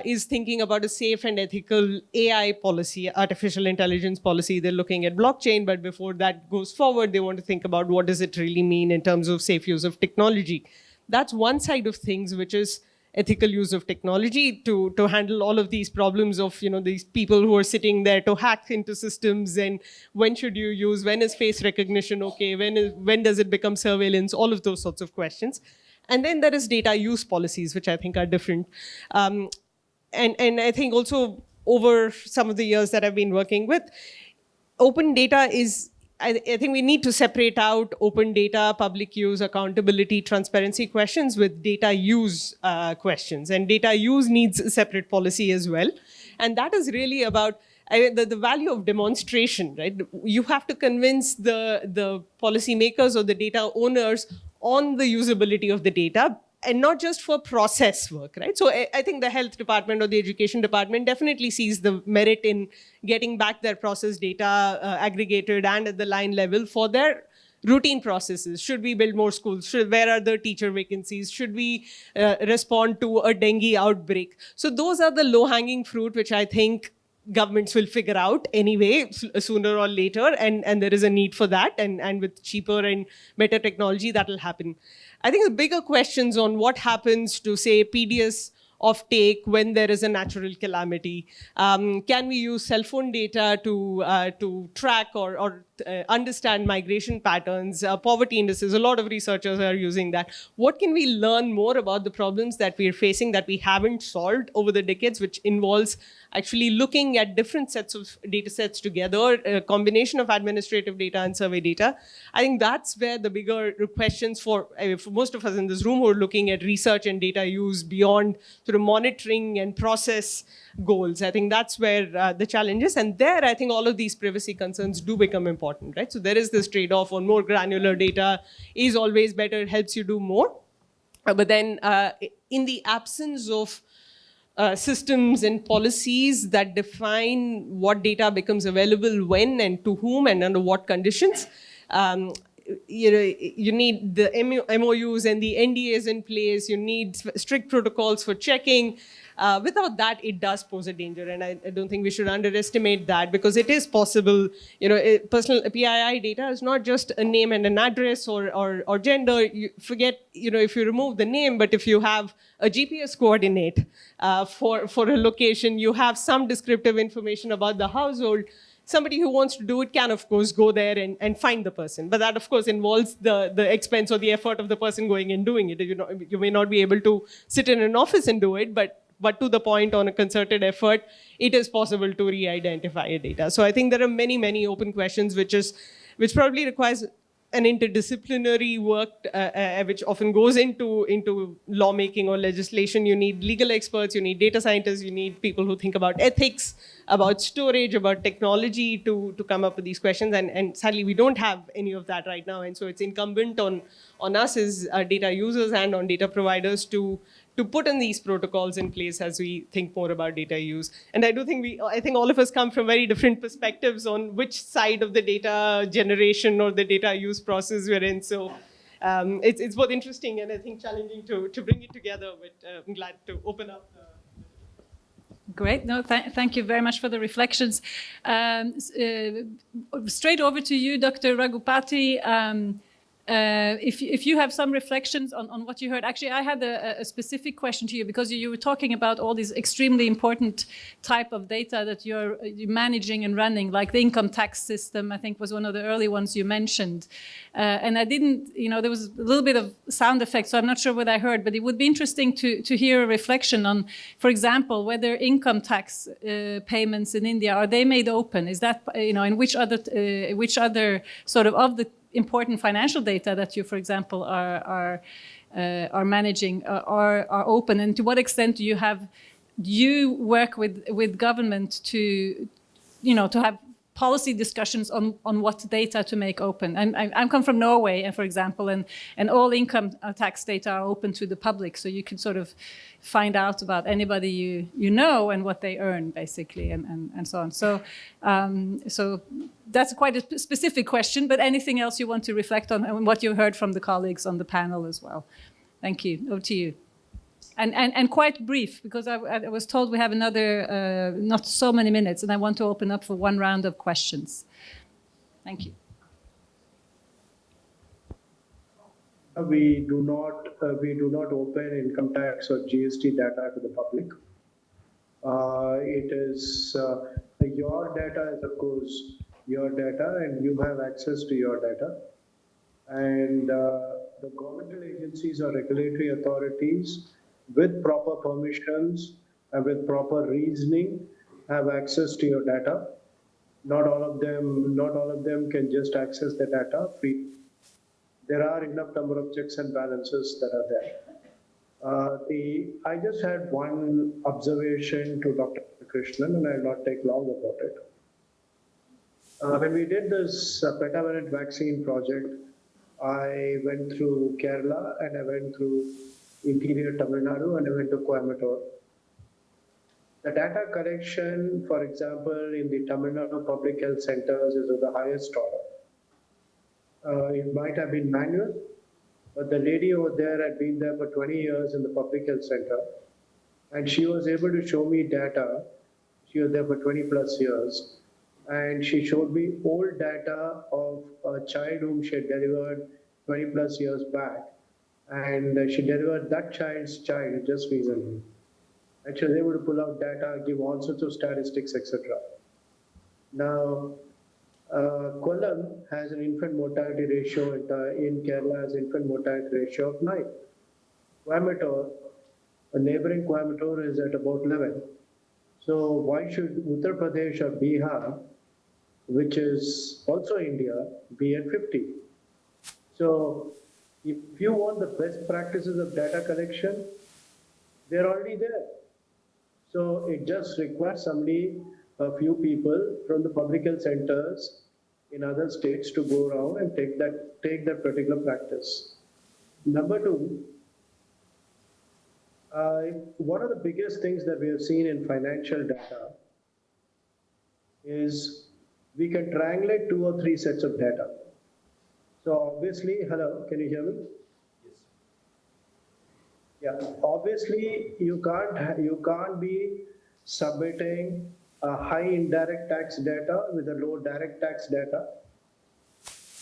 is thinking about a safe and ethical AI policy, artificial intelligence policy. They're looking at blockchain, but before that goes forward, they want to think about what does it really mean in terms of safe use of technology. That's one side of things, which is ethical use of technology to handle all of these problems of, these people who are sitting there to hack into systems, and when should you use, when is face recognition okay, when does it become surveillance, all of those sorts of questions. And then there is data use policies, which I think are different. And I think also over some of the years that I've been working with, open data is, I think we need to separate out open data, public use, accountability, transparency questions with data use questions. And data use needs a separate policy as well. And that is really about the value of demonstration, right? You have to convince the policymakers or the data owners on the usability of the data, and not just for process work, right? So I think the health department or the education department definitely sees the merit in getting back their process data aggregated and at the line level for their routine processes. Should we build more schools? Where are the teacher vacancies? Should we respond to a dengue outbreak? So those are the low-hanging fruit, which I think governments will figure out anyway, sooner or later, and there is a need for that, and with cheaper and better technology, that will happen. I think the bigger questions on what happens to, say, PDS offtake when there is a natural calamity. Can we use cell phone data to track or understand migration patterns, poverty indices? A lot of researchers are using that. What can we learn more about the problems that we're facing that we haven't solved over the decades, which involves actually looking at different sets of data sets together, a combination of administrative data and survey data. I think that's where the bigger questions for most of us in this room who are looking at research and data use beyond sort of monitoring and process goals. I think that's where the challenge is. And there, I think all of these privacy concerns do become important, right? So there is this trade-off on more granular data is always better, helps you do more. But then in the absence of systems and policies that define what data becomes available when and to whom and under what conditions, you need the MOUs and the NDAs in place. You need strict protocols for checking. Without that, it does pose a danger, and I don't think we should underestimate that, because it is possible. Personal PII data is not just a name and an address or gender. You forget, if you remove the name, but if you have a GPS coordinate for a location, you have some descriptive information about the household. Somebody who wants to do it can, of course, go there and find the person. But that, of course, involves the expense or the effort of the person going and doing it. You may not be able to sit in an office and do it, but to the point, on a concerted effort, it is possible to re-identify a data. So I think there are many, many open questions, which probably requires an interdisciplinary work which often goes into lawmaking or legislation. You need legal experts, you need data scientists, you need people who think about ethics, about storage, about technology to come up with these questions. And sadly, we don't have any of that right now. And so it's incumbent on us as data users and on data providers to put in these protocols in place as we think more about data use. And I think all of us come from very different perspectives on which side of the data generation or the data use process we're in. So it's both interesting and I think challenging to bring it together, but I'm glad to open up. Great. No, thank you very much for the reflections. Straight over to you, Dr. Raghupathi. If you have some reflections on what you heard. Actually, I had a specific question to you because you were talking about all these extremely important type of data that you're managing and running, like the income tax system, I think was one of the early ones you mentioned. And I didn't, there was a little bit of sound effect, so I'm not sure what I heard, but it would be interesting to hear a reflection on, for example, whether income tax payments in India, are they made open? Is that, and which other sort of the important financial data that you, for example, are managing are open, and to what extent do you work with government to have policy discussions on what data to make open? And I come from Norway, and for example, and all income tax data are open to the public, so you can sort of find out about anybody you know and what they earn, basically, and so on. So that's quite a specific question, but anything else you want to reflect on and what you heard from the colleagues on the panel as well? Thank you. Over to you. And quite brief, because I was told we have another not so many minutes, and I want to open up for one round of questions. Thank you. We do not open income tax or GST data to the public. It is your data is, of course, your data, and you have access to your data. And the governmental agencies or regulatory authorities, with proper permissions and with proper reasoning, have access to your data. Not all of them can just access the data free. There are enough number of checks and balances that are there. I just had one observation to Dr. Krishnan, and I'll not take long about it. When we did this pentavalent vaccine project, I went through Kerala, and I went through interior Tamil Nadu, and I went to Coimbatore. The data collection, for example, in the Tamil Nadu public health centers is of the highest order. It might have been manual, but the lady over there had been there for 20 years in the public health center, and she was able to show me data. She was there for 20 plus years, and she showed me old data of a child whom she had delivered 20 plus years back, and she delivered that child's child just recently. And she was able to pull out data, give all sorts of statistics, etc. Now, Kollam has an infant mortality ratio in Kerala has infant mortality ratio of 9. Coimbatore, a neighboring Coimbatore, is at about 11. So why should Uttar Pradesh or Bihar, which is also India, be at 50? So if you want the best practices of data collection, they're already there. So it just requires a few people from the public health centers in other states to go around and take that particular practice. Number two, one of the biggest things that we have seen in financial data is we can triangulate 2 or 3 sets of data. So obviously, hello, can you hear me? Yeah, obviously you can't be submitting a high indirect tax data with a low direct tax data.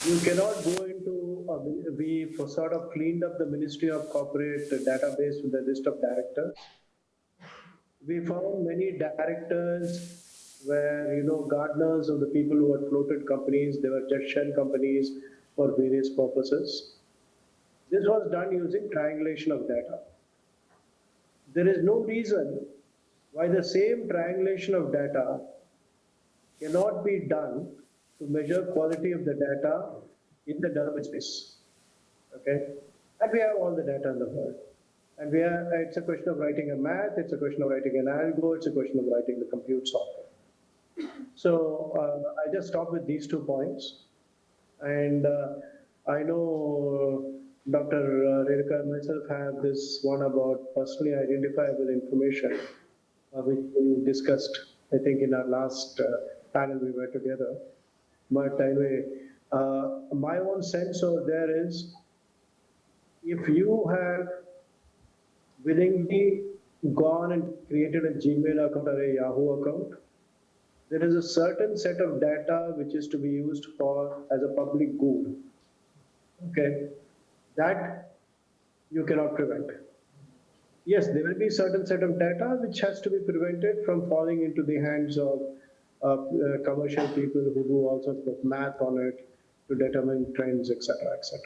You cannot go into, we sort of cleaned up the Ministry of Corporate database with a list of directors. We found many directors where, gardeners of the people who had floated companies, they were just shell companies for various purposes. This was done using triangulation of data. There is no reason why the same triangulation of data cannot be done to measure quality of the data in the development space. Okay, and we have all the data in the world. And it's a question of writing a math, it's a question of writing an algo, it's a question of writing the compute software. So I just stop with these 2 points. And I know Dr. Renuka and myself have this one about personally identifiable information, which we discussed, I think, in our last panel we were together. But anyway, my own sense over there is, if you have willingly gone and created a Gmail account or a Yahoo account, there is a certain set of data which is to be used for as a public good. Okay, that you cannot prevent. Yes, there will be a certain set of data which has to be prevented from falling into the hands of commercial people who do all sorts of math on it to determine trends, etc., etc.